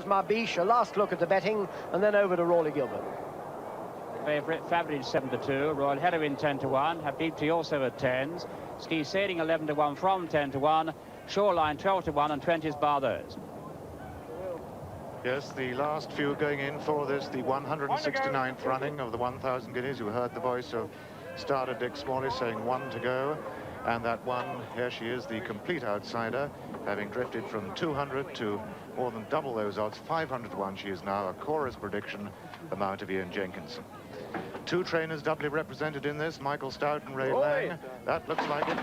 Marbiche, a last look at the betting, and then over to Rawley Gilbert. Favourite, Favorite 7-2, Royal Heroine 10-1, Habibti also at 10s, Ski Sailing 11-1 from 10-1, Shoreline 12-1, and 20's Barthos. Yes, the last few going in for this, the 169th running of the 1,000 guineas. You heard the voice of starter Dick Smalley saying 1 to go. And that one, here she is, the complete outsider, having drifted from 200 to more than double those odds, 500-1. She is now a chorus prediction, the Mount of Ian Jenkinson. Two trainers doubly represented in this, Michael Stout and Ray Lang. That looks like it.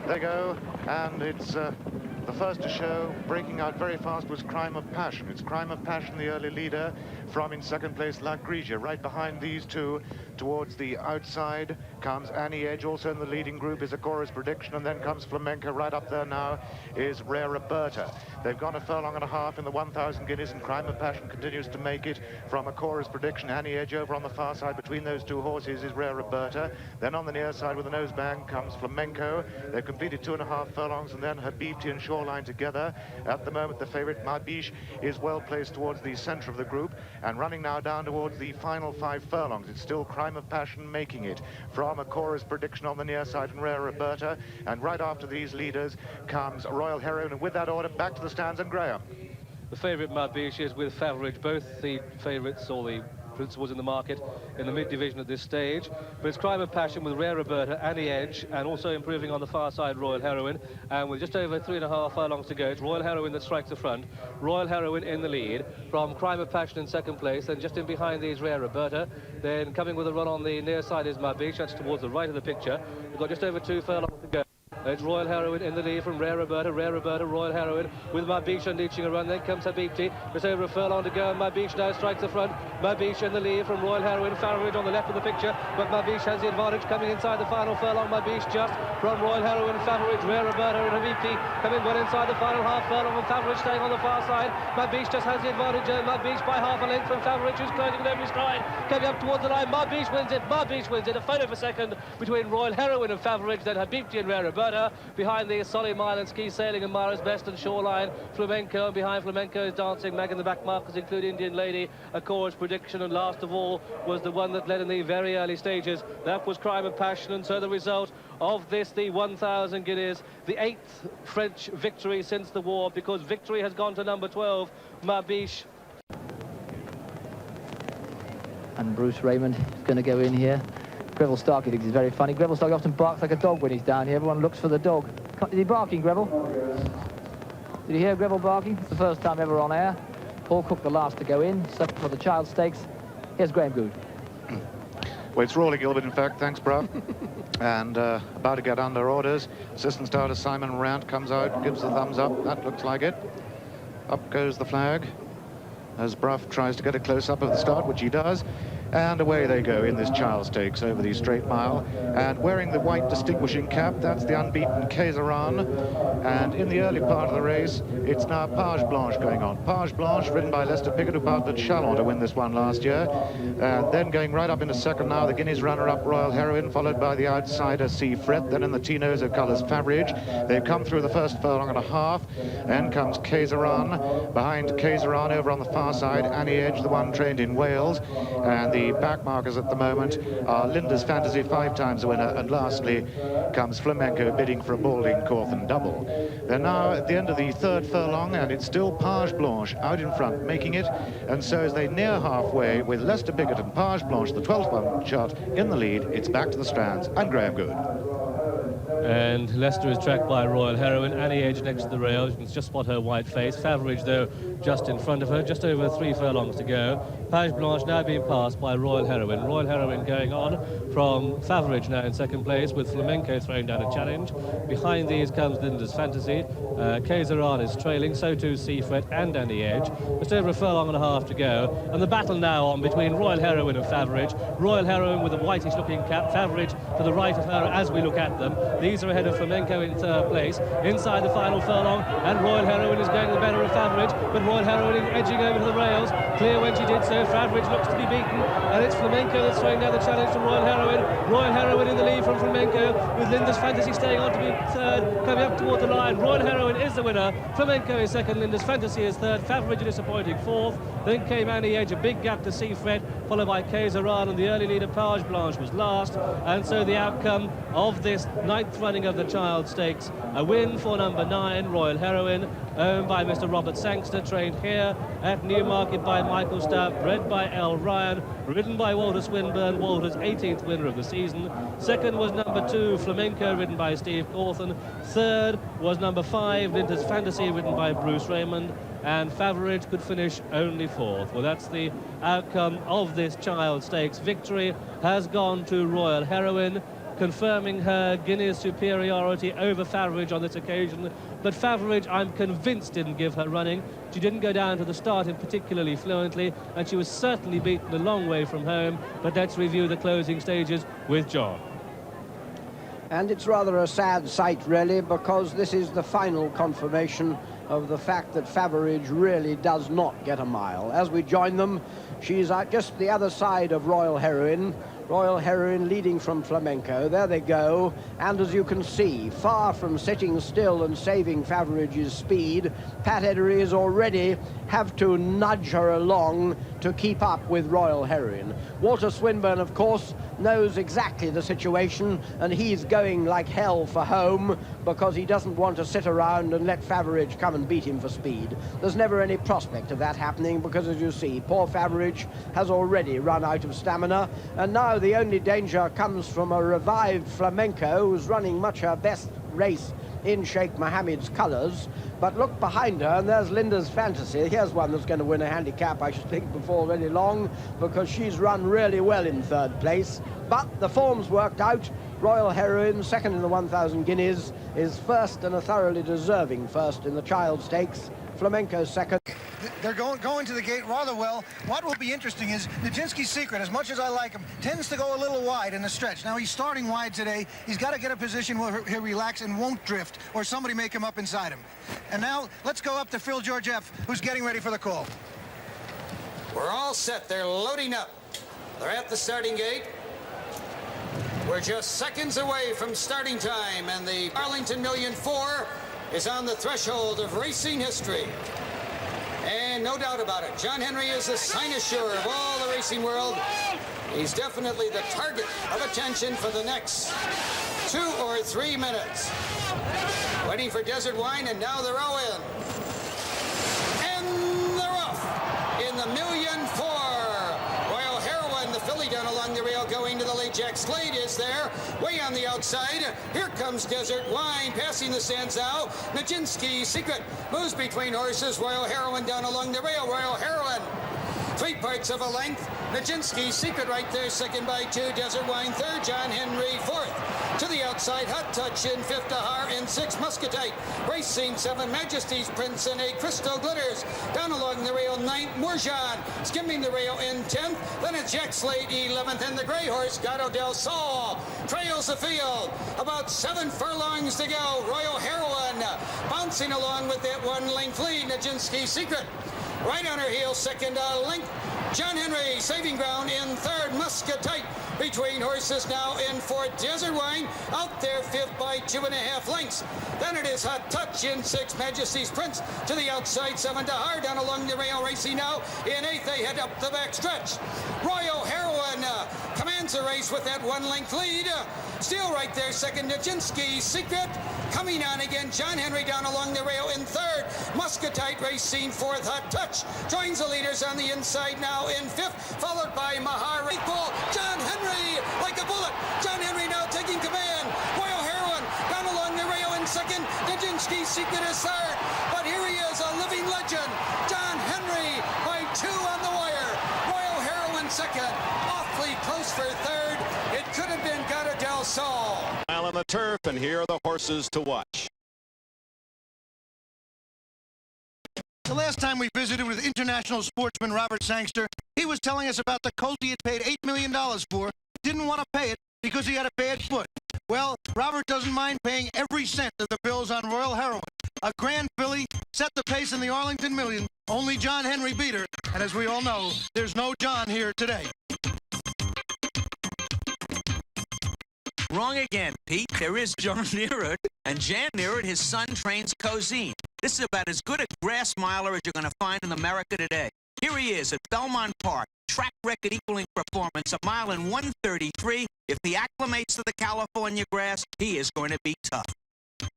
They go, and it's the first to show, breaking out very fast, was Crime of Passion. It's Crime of Passion, the early leader, from in second place La Grigia. Right behind these two, towards the outside, comes Annie Edge. Also in the leading group is a chorus prediction, and then comes Flamenco. Right up there now is Rare Roberta. They've gone a furlong and a half in the 1,000 guineas, and Crime of Passion continues to make it from a chorus prediction. Annie Edge over on the far side between those two horses is Rare Roberta. Then on the near side with a nose bang comes Flamenco. They've completed 2.5 furlongs, and then Habibti and Shoreline together. At the moment, the favourite Marbiche is well placed towards the centre of the group, and running now down towards the final 5 furlongs. It's still Crime of Passion making it from a chorus prediction on the near side and Rare Roberta, and right after these leaders comes Royal Heroine, and with that order back to the stands. And Graham, the favourite Marbiche is with Favorite, both the favourites or the principals in the market in the mid-division at this stage, but it's Crime of Passion with Rare Roberta, Annie Edge, and also improving on the far side Royal Heroine, and with just over 3.5 furlongs to go, it's Royal Heroine that strikes the front, Royal Heroine in the lead, from Crime of Passion in second place, and just in behind these Rare Roberta. Then coming with a run on the near side is Marbiche, that's towards the right of the picture. We've got just over 2 furlongs to go. It's Royal Heroine in the lead from Rare Roberta, Royal Heroine with Marbiche unleashing a run. Then comes Habibti. There's over a furlong to go, and Marbiche now strikes the front. Marbiche in the lead from Royal Heroine, Favorite on the left of the picture, but Marbiche has the advantage coming inside the final furlong. Marbiche just from Royal Heroine, Favorite, Rare Roberta and Habibti coming well inside the final half furlong, and Favorite staying on the far side. Marbiche just has the advantage, Marbiche by half a length from Favorite, who's closing with every stride, coming up towards the line. Marbiche wins it, a photo for second between Royal Heroine and Favorite, then Habibti and Rare Roberta. Behind the Solly Mile and Ski Sailing and Mara's Best and Shoreline, Flamenco, and behind Flamenco is Dancing Mag, and the back markers include Indian Lady, a chorus prediction, and last of all was the one that led in the very early stages. That was Crime of Passion, and so the result of this, the 1,000 guineas, the 8th French victory since the war, because victory has gone to number 12, Marbiche. And Bruce Raymond is going to go in here. Greville Stark, he thinks he's very funny. Greville Stark often barks like a dog when he's down here. Everyone looks for the dog. Is he barking, Greville? Did you hear Greville barking? It's the first time ever on air. Paul Cook, the last to go in, second for the Child Stakes. Here's Graham Good. Well, it's Rawley Gilbert, in fact. Thanks, Bruff. And about to get under orders. Assistant starter Simon Rant comes out, gives the thumbs up. That looks like it. Up goes the flag as Bruff tries to get a close-up of the start, which he does. And away they go in this Child Stakes over the straight mile. And wearing the white distinguishing cap, that's the unbeaten Kaiseran. And in the early part of the race, it's now Page Blanche going on. Page Blanche, ridden by Lester Piggott, who partnered Chalon to win this one last year. And then going right up into second now, the Guineas runner-up Royal Heroine, followed by the outsider Seafret. Then in the Tinozo colours, Favorite. They've come through the first furlong and a half. Then comes Kaiseran. Behind Kaiseran, over on the far side, Annie Edge, the one trained in Wales. And the back markers at the moment are Linda's Fantasy, 5 times a winner, and lastly comes Flamenco bidding for a Balding Cawthon double. They're now at the end of the 3rd furlong, and it's still Page Blanche out in front making it, and so as they near halfway with Lester Piggott and Page Blanche, the 12th shot in the lead, it's back to the stands. And Graham Good. And Leicester is tracked by Royal Heroine, Annie Edge next to the rail. You can just spot her white face. Favorite, though, just in front of her, just over 3 furlongs to go. Page Blanche now being passed by Royal Heroine. Royal Heroine going on from Favorite now in second place, with Flamenco throwing down a challenge. Behind these comes Linda's Fantasy. Kaiseran is trailing, so too Seafret and Annie Edge. Just over a furlong and a half to go. And the battle now on between Royal Heroine and Favorite. Royal Heroine with a whitish-looking cap, Favorite to the right of her as we look at them. These are ahead of Flamenco in 3rd place. Inside the final furlong, and Royal Heroine is going the better of Favorite, but Royal Heroine edging over to the rails. Clear when she did so. Favridge looks to be beaten, and it's Flamenco that's throwing down the challenge to Royal Heroine. Royal Heroine in the lead from Flamenco, with Linda's Fantasy staying on to be third, coming up toward the line. Royal Heroine is the winner. Flamenco is second. Linda's Fantasy is third. Favridge a disappointing fourth. Then came Annie Edge, a big gap to Seafret, followed by Kaysaran, and the early leader Page Blanche was last. And so the outcome of this ninth running of the Child Stakes, a win for number 9, Royal Heroine, owned by Mr. Robert Sangster, trained here at Newmarket by Michael Stout, bred by L. Ryan, ridden by Walter Swinburne, Walter's 18th winner of the season. Second was number 2, Flamenco, ridden by Steve Cawthon. Third was number 5, Linda's Fantasy, ridden by Bruce Raymond. And Favridge could finish only 4th. Well, that's the outcome of this Child Stakes. Victory has gone to Royal Heroine, confirming her Guineas superiority over Favridge on this occasion. But Favridge, I'm convinced, didn't give her running. She didn't go down to the start in particularly fluently, and she was certainly beaten a long way from home. But let's review the closing stages with John. And it's rather a sad sight, really, because this is the final confirmation of the fact that Favridge really does not get a mile. As we join them, she's at just the other side of Royal Heroine. Royal Heroine leading from Flamenco. There they go. And as you can see, far from sitting still and saving Favridge's speed, Pat Edery is already have to nudge her along to keep up with Royal Heroine. Walter Swinburne, of course, knows exactly the situation, and he's going like hell for home because he doesn't want to sit around and let Favridge come and beat him for speed. There's never any prospect of that happening because, as you see, poor Favridge has already run out of stamina, and now the only danger comes from a revived Flamenco who's running much her best race in Sheikh Mohammed's colours. But look behind her, and there's Linda's Fantasy. Here's one that's going to win a handicap, I should think, before very long, because she's run really well in 3rd place. But the form's worked out. Royal Heroine, second in the 1,000 guineas, is first, and a thoroughly deserving first in the Child Stakes. Flamenco second. They're going to the gate rather well. What will be interesting is Nijinsky's Secret, as much as I like him, tends to go a little wide in the stretch. Now, he's starting wide today. He's got to get a position where he'll relax and won't drift, or somebody may come up inside him. And now, let's go up to Phil Georgieff, who's getting ready for the call. We're all set. They're loading up. They're at the starting gate. We're just seconds away from starting time, and the Arlington Million 4 is on the threshold of racing history. And no doubt about it, John Henry is the cynosure of all the racing world. He's definitely the target of attention for the next 2 or 3 minutes. Waiting for Desert Wine, and now they're all in. And they're off in the Million 4. Royal Heroine, the filly down along the rail, going to the lead. Jack Slade is there, way on the outside. Here comes Desert Wine, passing the Sanzao. Nijinsky's Secret moves between horses. Royal Heroine down along the rail. Royal Heroine, 3 parts of a length. Nijinsky's Secret right there, second by 2. Desert Wine third. John Henry fourth. To the outside, Hot Touch in 5th, Ahar in 6th, Muscatite. Racing 7, Majesty's Prince in 8, Crystal Glitters. Down along the rail, 9th, Mourjan. Skimming the rail in 10th. Then it's Jack Slade 11th, and the gray horse, Gato del Sol, trails the field. About 7 furlongs to go. Royal Heroine bouncing along with that 1-length lead. Nijinsky's Secret right on her heels, second length. John Henry saving ground in 3rd, Muscatite. Between horses now in 4th, Desert Wine out there 5th by 2.5 lengths. Then it is Hot Touch in 6th, Majesty's Prince to the outside, 7 to Hard down along the rail, racing now in 8th. They head up the back stretch. Royal Heroine commands the race with that 1-length lead. Still right there, second, Nijinsky's Secret. Coming on again, John Henry down along the rail in 3rd. Muscatite racing 4th, Hot Touch joins the leaders on the inside now in 5th, followed by Mahar. John Henry like a bullet. John Henry now taking command. Royal Heroine down along the rail in 2nd. Nijinsky's Secret is 3rd. But here he is, a living legend. John Henry by 2 on the wire. Royal Heroine 2nd. Awfully close for 3rd. It could have been Gato del Sol. On the turf, and here are the horses to watch. The last time we visited with international sportsman Robert Sangster, he was telling us about the colt he had paid $8 million for, didn't want to pay it because he had a bad foot. Well, Robert doesn't mind paying every cent of the bills on Royal Heroine. A grand filly set the pace in the Arlington Million, Only John Henry beat her, and as we all know, there's no John here today. Wrong again, Pete. There is John Nearwood, and Jan Nearwood, his son, trains Cozine. This is about as good a grass miler as you're going to find in America today. Here he is at Belmont Park, track record equaling performance, a mile in 1:33. If he acclimates to the California grass, he is going to be tough.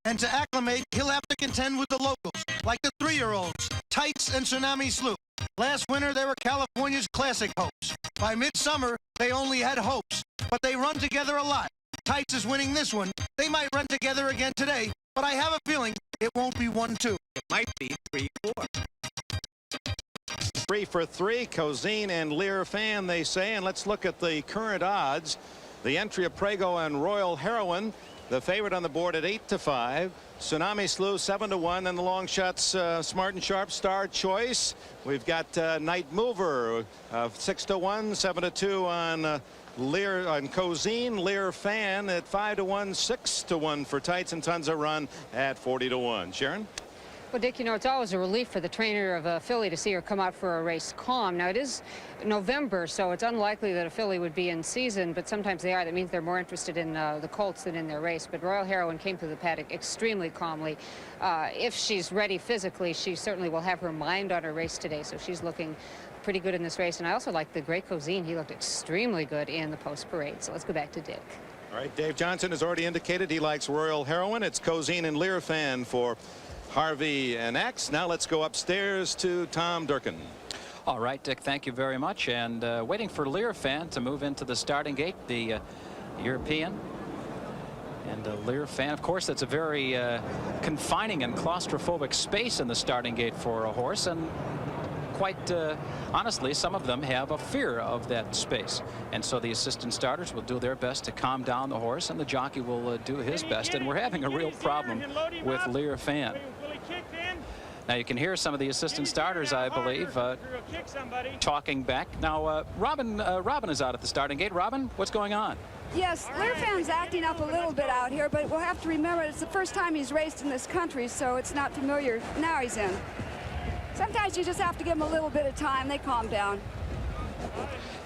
And to acclimate, he'll have to contend with the locals, like the 3-year-olds, Tights and Tsunami Sloop. Last winter, they were California's classic hopes. By midsummer, they only had hopes, but they run together a lot. Tights is winning this one. They might run together again today, but I have a feeling it won't be 1-2. It might be 3-4. 3 for 3, Cozine and Lear Fan, they say. And let's look at the current odds. The entry of Prego and Royal Heroine, the favorite on the board at 8-5. Tsunami Slew 7-1. Then the long shots, Smart and Sharp, Star Choice. We've got Night Mover 6-1, 7-2 on Lear on Cozine. Lear Fan at 5-1, 6-1 for Tights, and Tons of Run at 40-1. Sharon? Well, Dick, you know, it's always a relief for the trainer of a filly to see her come out for a race calm. Now, it is November, so it's unlikely that a filly would be in season, but sometimes they are. That means they're more interested in the colts than in their race. But Royal Heroine came through the paddock extremely calmly. If she's ready physically, she certainly will have her mind on her race today, so she's looking pretty good in this race. And I also like the great Cozine. He looked extremely good in the post-parade. So let's go back to Dick. All right, Dave Johnson has already indicated he likes Royal Heroine. It's Cozine and Lear Fan for Harvey and X. Now let's go upstairs to Tom Durkin. All right, Dick, thank you very much. And waiting for Lear Fan to move into the starting gate, the European. And Lear Fan, of course, that's a very confining and claustrophobic space in the starting gate for a horse. And quite honestly, some of them have a fear of that space. And so the assistant starters will do their best to calm down the horse, and the jockey will do his best. And we're having a real problem with Lear Fan. Now you can hear some of the assistant starters, I believe, talking back. Now Robin is out at the starting gate. Robin, what's going on? Yes, Lear Fan's acting up a little bit out here, but we'll have to remember it's the first time he's raced in this country, so it's not familiar. Now he's in. Sometimes you just have to give them a little bit of time. They calm down.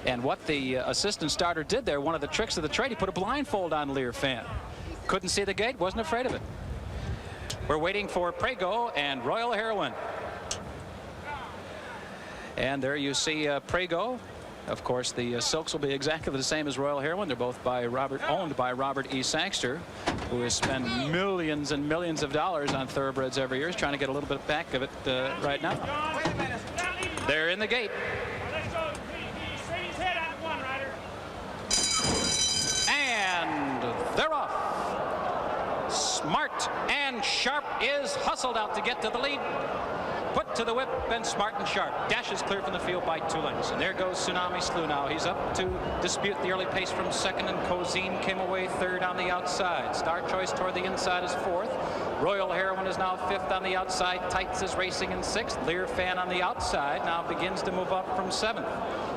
And what the assistant starter did there, one of the tricks of the trade, he put a blindfold on Lear Fan. Couldn't see the gate, wasn't afraid of it. We're waiting for Prego and Royal Heroine. And there you see Prego. Of course, the silks will be exactly the same as Royal Heroine. They're both owned by Robert E. Sangster, who has spent millions and millions of dollars on thoroughbreds every year. He's trying to get a little bit back of it right now. They're in the gate. And they're off. Smart and Sharp is hustled out to get to the lead. Put to the whip, and Smart and Sharp dashes clear from the field by 2 lengths. And there goes Tsunami Slew now. He's up to dispute the early pace from second, and Cozine came away third on the outside. Star Choice toward the inside is fourth. Royal Heroine is now fifth on the outside. Tights is racing in sixth. Lear Fan on the outside now begins to move up from seventh.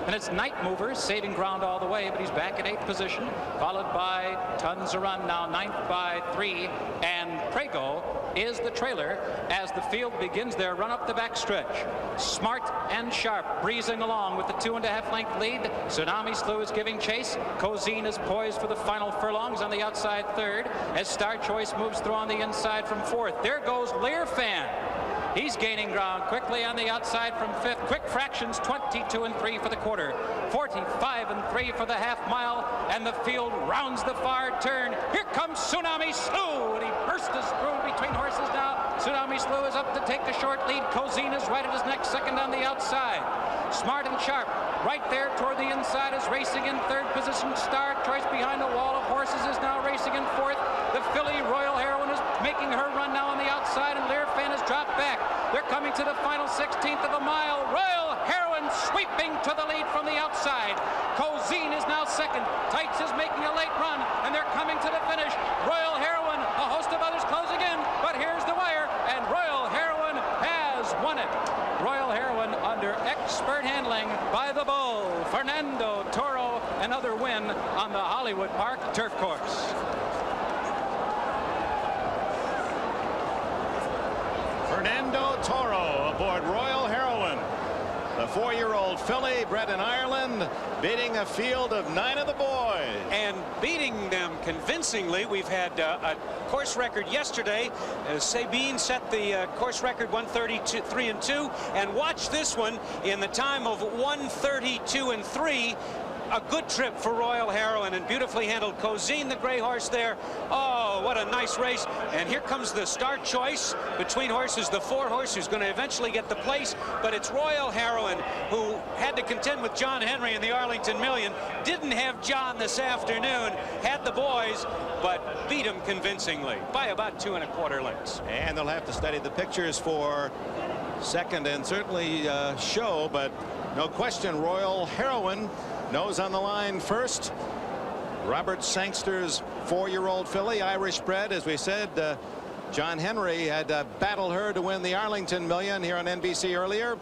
And it's Night Mover saving ground all the way, but he's back in 8th position, followed by Tons of Run, now 9th by 3, and Prego is the trailer as the field begins their run up the backstretch. Smart and Sharp breezing along with the 2.5 length lead. Tsunami Slew is giving chase. Cozine is poised for the final furlongs on the outside third as Star Choice moves through on the inside from fourth. There goes Lear Fan. He's gaining ground quickly on the outside from fifth. Quick fractions, 22 and 3 for the quarter, 45 and 3 for the half mile, and the field rounds the far turn. Here comes Tsunami Slew, and he bursts through between horses now. Tsunami Slew is up to take the short lead. Cozine is right at his neck, second on the outside. Smart and Sharp right there toward the inside is racing in third position. Star Choice behind the wall of horses is now racing in fourth. The filly Royal Heroine is making her run now on the outside, and Lear Fan has dropped back. They're coming to the final 16th of a mile. Royal Heroine sweeping to the lead from the outside. Cozine is now second. Tights is making a late run, and they're coming to the finish. Royal Heroine, a host of others closing in, but here's the wire, and Royal Heroine has won it. Royal Heroine under expert handling by the bull, Fernando Toro, another win on the Hollywood Park turf course. Fernando Toro aboard Royal Heroine. The 4-year-old filly bred in Ireland, beating a field of 9 of the boys. And beating them convincingly. We've had a course record yesterday. Sabine set the course record 1:32.3 and watch this one in the time of 1:32.3. A good trip for Royal Heroine and beautifully handled. Cosine, the gray horse there. Oh, what a nice race. And here comes the start choice between horses. The 4 horse who's going to eventually get the place. But it's Royal Heroine who had to contend with John Henry in the Arlington Million. Didn't have John this afternoon. Had the boys, but beat him convincingly by about 2 1/4 lengths. And they'll have to study the pictures for second and certainly show, but no question Royal Heroine knows on the line first. Robert Sangster's 4-year-old filly, Irish bred, as we said. John Henry had battled her to win the Arlington Million here on NBC earlier.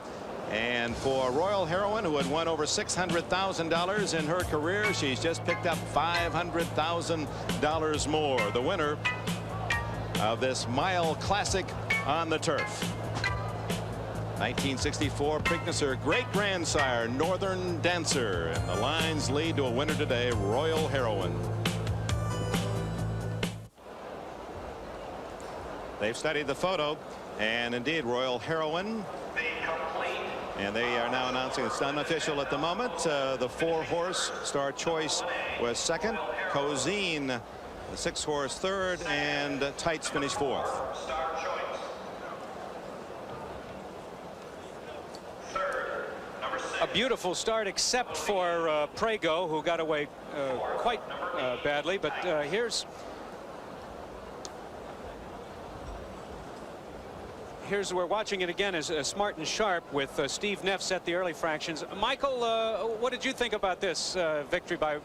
And for Royal Heroine, who had won over $600,000 in her career, she's just picked up $500,000 more. The winner of this Mile Classic on the turf. 1964 Preakness, her great-grandsire, Northern Dancer. And the lines lead to a winner today, Royal Heroine. They've studied the photo, and indeed, Royal Heroine. And they are now announcing it's unofficial at the moment. The 4-horse Star Choice was second. Cosine, the 6-horse third, and Tights finished 4th. A beautiful start, except for Prego, who got away quite badly. But here's we're watching it again as Smart and Sharp with Steve Neff set the early fractions. Michael, what did you think about this victory by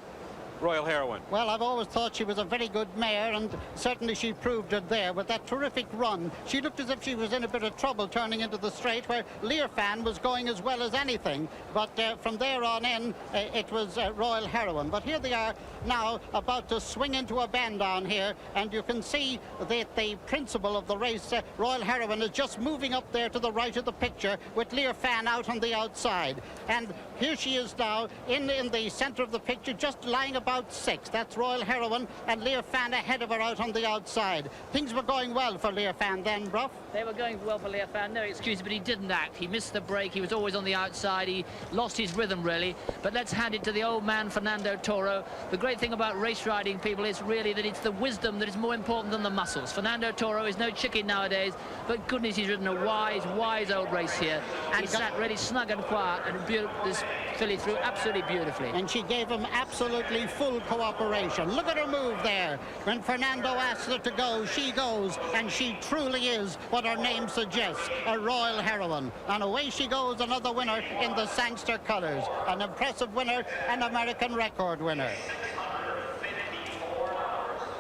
Royal Heroine? Well, I've always thought she was a very good mare, and certainly she proved it there with that terrific run. She looked as if she was in a bit of trouble turning into the straight, where Learfan was going as well as anything. But from there on in, it was Royal Heroine. But here they are now about to swing into a bend down here, and you can see that the principle of the race, Royal Heroine, is just moving up there to the right of the picture with Learfan out on the outside. And here she is now in the center of the picture, just lying about 6. That's Royal Heroine, and Learfan ahead of her out on the outside. Things were going well for Learfan then, Bruff. They were going well for Learfan, no excuse, but he didn't act. He missed the break. He was always on the outside. He lost his rhythm, really. But let's hand it to the old man, Fernando Toro. The great thing about race riding, people, is really that it's the wisdom that is more important than the muscles. Fernando Toro is no chicken nowadays, but goodness, he's ridden a wise old race here, and sat really snug and quiet, and this filly through absolutely beautifully. And she gave him absolutely full cooperation. Look at her move there. When Fernando asks her to go, she goes, and she truly is what her name suggests, a Royal Heroine. And away she goes, another winner in the Sangster colours. An impressive winner, an American record winner.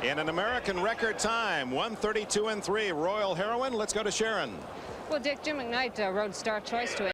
In an American record time, 1:32.3, Royal Heroine. Let's go to Sharon. Well, Dick, Jim McKnight rode Star Choice to it.